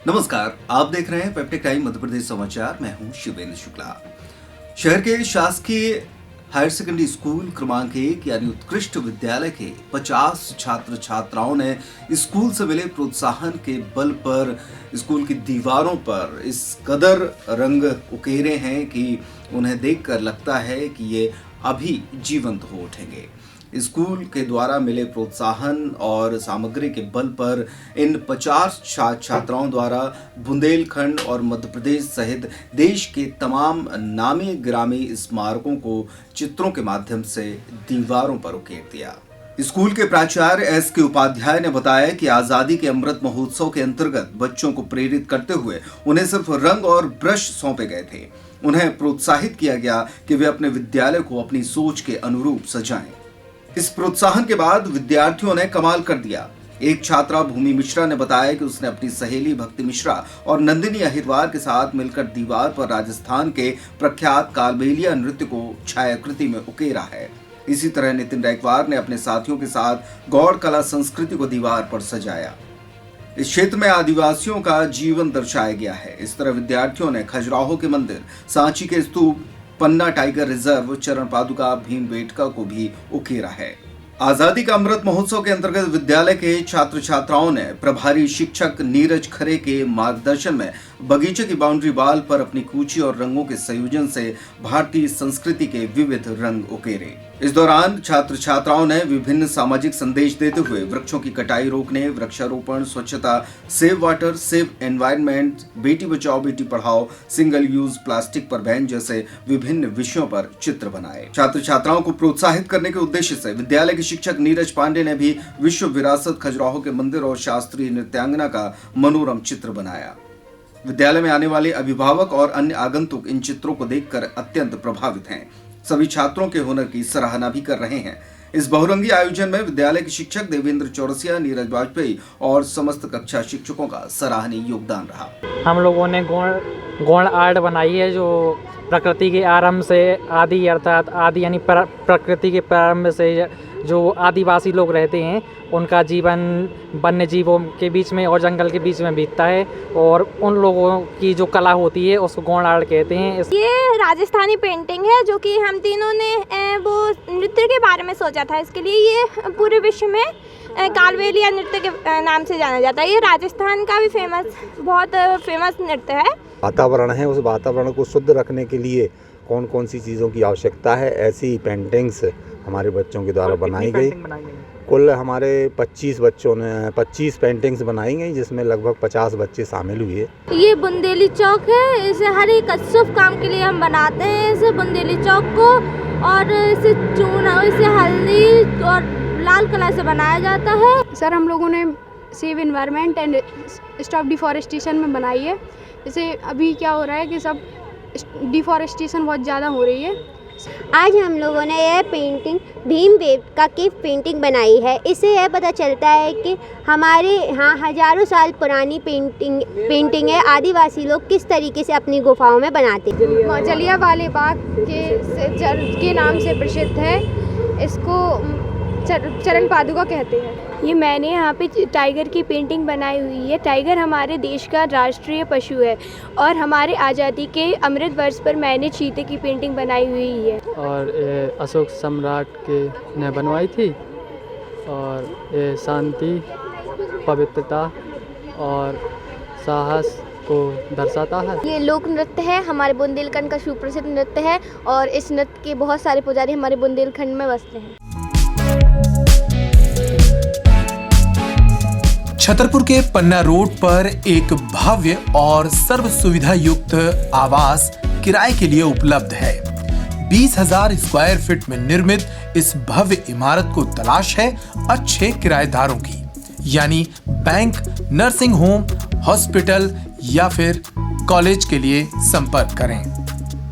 नमस्कार, आप देख रहे हैं पेप्टिक टाइम मध्य प्रदेश समाचार। मैं हूं शिवेंद्र शुक्ला। शहर के शासकीय हायर सेकेंडरी स्कूल क्रमांक 1 यानी उत्कृष्ट विद्यालय के 50 छात्र छात्राओं ने स्कूल से मिले प्रोत्साहन के बल पर स्कूल की दीवारों पर इस कदर रंग उकेरे हैं कि उन्हें देखकर लगता है कि ये अभी जीवंत हो उठेंगे। स्कूल के द्वारा मिले प्रोत्साहन और सामग्री के बल पर इन 50 छात्राओं द्वारा बुंदेलखंड और मध्य प्रदेश सहित देश के तमाम नामी गिरामी स्मारकों को चित्रों के माध्यम से दीवारों पर उकेर दिया। स्कूल के प्राचार्य S.K. उपाध्याय ने बताया कि आजादी के अमृत महोत्सव के अंतर्गत बच्चों को प्रेरित करते हुए उन्हें सिर्फ रंग और ब्रश सौंपे गए थे। उन्हें प्रोत्साहित किया गया कि वे अपने विद्यालय को अपनी सोच के अनुरूप सजाएं। इस प्रोत्साहन के बाद विद्यार्थियों ने कमाल कर दिया। एक छात्रा भूमि मिश्रा ने बताया कि उसने अपनी सहेली भक्ति मिश्रा और नंदिनी अहिरवार के साथ मिलकर दीवार पर राजस्थान के प्रख्यात कालबेलिया नृत्य को छायाकृति में उकेरा है। इसी तरह नितिन रैकवार ने अपने साथियों के साथ गौड़ कला संस्कृति को दीवार पर सजाया। इस क्षेत्र में आदिवासियों का जीवन दर्शाया गया है। इस तरह विद्यार्थियों ने खजुराहो के मंदिर, सांची के स्तूप, पन्ना टाइगर रिजर्व, चरण पादुका, भीमबेटका को भी उकेरा है। आजादी का अमृत महोत्सव के अंतर्गत विद्यालय के छात्र छात्राओं ने प्रभारी शिक्षक नीरज खरे के मार्गदर्शन में बगीचे की बाउंड्री वाल पर अपनी कूची और रंगों के संयोजन से भारतीय संस्कृति के विविध रंग उकेरे। इस दौरान छात्र छात्राओं ने विभिन्न सामाजिक संदेश देते हुए वृक्षों की कटाई रोकने, वृक्षारोपण, स्वच्छता, save water, save environment, Beti Bachao Beti Padhao, single use plastic पर बैन जैसे विभिन्न विषयों पर चित्र बनाए। छात्र छात्राओं को प्रोत्साहित करने के उद्देश्य से विद्यालय के शिक्षक नीरज पांडे ने भी विश्व विरासत खजुराहो के मंदिर और शास्त्रीय नृत्यांगना का मनोरम चित्र बनाया। विद्यालय में आने वाले अभिभावक और अन्य आगंतुक इन चित्रों को देखकर अत्यंत प्रभावित हैं। सभी छात्रों के हुनर की सराहना भी कर रहे हैं। इस बहुरंगी आयोजन में विद्यालय के शिक्षक देवेंद्र चौरसिया, नीरज वाजपेयी और समस्त कक्षा शिक्षकों का सराहनीय योगदान रहा। हम लोगों ने गौड़ आर्ट बनाई है जो प्रकृति के आरंभ से आदि अर्थात आदि यानी प्रकृति के प्रारंभ से जो आदिवासी लोग रहते हैं उनका जीवन वन्य जीवों के बीच में और जंगल के बीच में बीतता है और उन लोगों की जो कला होती है उसको गौड़ आर्ट कहते हैं। ये राजस्थानी पेंटिंग है जो कि हम तीनों ने वो नृत्य के बारे में सोचा था। इसके लिए ये पूरे विश्व में कालबेलिया नृत्य के नाम से जाना जाता है। ये राजस्थान का भी बहुत फेमस नृत्य है। वातावरण है, उस वातावरण को शुद्ध रखने के लिए कौन कौन सी चीज़ों की आवश्यकता है, ऐसी पेंटिंग्स हमारे बच्चों के द्वारा बनाई गई। कुल हमारे 25 पेंटिंग्स बनाई गई जिसमें लगभग 50 बच्चे शामिल हुए। ये बुंदेली चौक है। इसे हर एक शुभ काम के लिए हम बनाते हैं इसे बुंदेली चौक को, और इसे चूना, इसे हल्दी और लाल कलर से बनाया जाता है। सर हम लोगों ने save environment and stop deforestation में बनाई है। जैसे अभी क्या हो रहा है कि सब डिफॉरेस्टेशन बहुत ज़्यादा हो रही है। आज हम लोगों ने यह पेंटिंग भीमबेटका की पेंटिंग बनाई है। इससे यह पता चलता है कि हमारे यहाँ हजारों साल पुरानी पेंटिंग है। आदिवासी लोग किस तरीके से अपनी गुफाओं में बनाते हैं। जलियांवाला बाग के नाम से प्रसिद्ध है। इसको चरण पादुका कहते हैं। ये मैंने यहाँ पे टाइगर की पेंटिंग बनाई हुई है। टाइगर हमारे देश का राष्ट्रीय पशु है और हमारे आज़ादी के अमृत वर्ष पर मैंने चीते की पेंटिंग बनाई हुई है। और अशोक सम्राट के ने बनवाई थी और ये शांति, पवित्रता और साहस को दर्शाता है। ये लोक नृत्य है, हमारे बुंदेलखंड का सुप्रसिद्ध नृत्य है और इस नृत्य के बहुत सारे पुजारी हमारे बुंदेलखंड में बसते हैं। छतरपुर के पन्ना रोड पर एक भव्य और सर्व सुविधा युक्त आवास किराए के लिए उपलब्ध है। 20,000 स्क्वायर फीट में निर्मित इस भव्य इमारत को तलाश है अच्छे किराएदारों की, यानी बैंक, नर्सिंग होम, हॉस्पिटल या फिर कॉलेज के लिए संपर्क करें।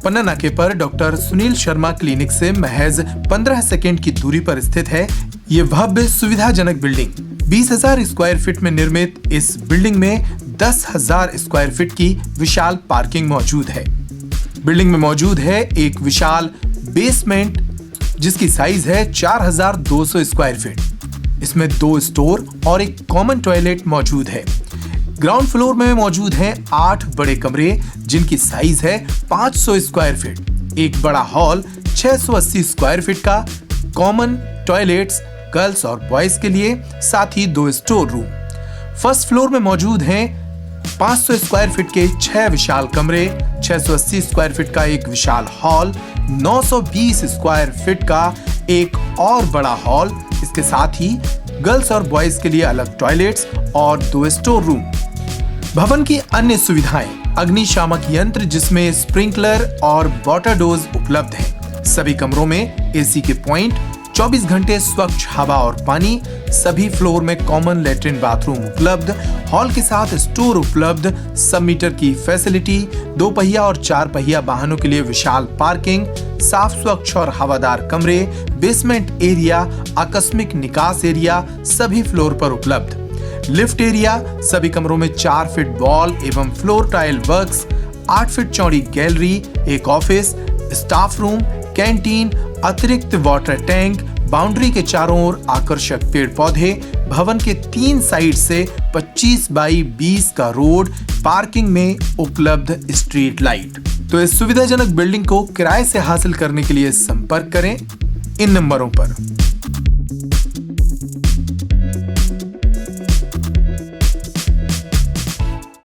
पन्ना नाके पर डॉक्टर सुनील शर्मा क्लिनिक से महज 15 सेकेंड की दूरी पर स्थित है ये भव्य सुविधाजनक बिल्डिंग। 20,000 स्क्वायर फीट में निर्मित इस बिल्डिंग में 10,000 स्क्वायर फीट की विशाल पार्किंग मौजूद है। बिल्डिंग में मौजूद है एक विशाल बेसमेंट जिसकी साइज है 4,200 स्क्वायर फीट। इसमें 2 स्टोर और एक कॉमन टॉयलेट मौजूद है। ग्राउंड फ्लोर में मौजूद हैं 8 बड़े कमरे जिनकी साइज है 500 स्क्वायर फीट, एक बड़ा हॉल 680 स्क्वायर फीट का, कॉमन टॉयलेट्स गर्ल्स और बॉयज के लिए, साथ ही 2 स्टोर रूम। फर्स्ट फ्लोर में मौजूद हैं 500 स्क्वायर फीट के 6 विशाल कमरे, 680 स्क्वायर फीट का एक विशाल हॉल, 920 स्क्वायर फीट का एक और बड़ा हॉल, इसके साथ ही गर्ल्स और बॉयज के लिए अलग टॉयलेट्स और 2 स्टोर रूम। भवन की अन्य सुविधाएं अग्निशामक यंत्र जिसमें स्प्रिंकलर और वाटर डोज उपलब्ध है। सभी कमरों में एसी के पॉइंट, 24 घंटे स्वच्छ हवा और पानी, सभी फ्लोर में कॉमन लेटरिन बाथरूम उपलब्ध, हॉल के साथ स्टोर उपलब्ध, सब मीटर की फैसिलिटी, 2 पहिया और 4 पहिया वाहनों के लिए विशाल पार्किंग, साफ स्वच्छ और हवादार कमरे, बेसमेंट एरिया, आकस्मिक निकास एरिया सभी फ्लोर पर उपलब्ध, लिफ्ट एरिया, सभी कमरों में 4 फीट वॉल एवं फ्लोर टाइल वर्क्स, 8 फीट चौड़ी गैलरी, एक ऑफिस, स्टाफ रूम, कैंटीन, अतिरिक्त वाटर टैंक, बाउंड्री के चारों ओर आकर्षक पेड़ पौधे, भवन के 3 साइड से 25 बाई 20 का रोड, पार्किंग में उपलब्ध स्ट्रीट लाइट। तो इस सुविधाजनक बिल्डिंग को किराए से हासिल करने के लिए संपर्क करें इन नंबरों पर।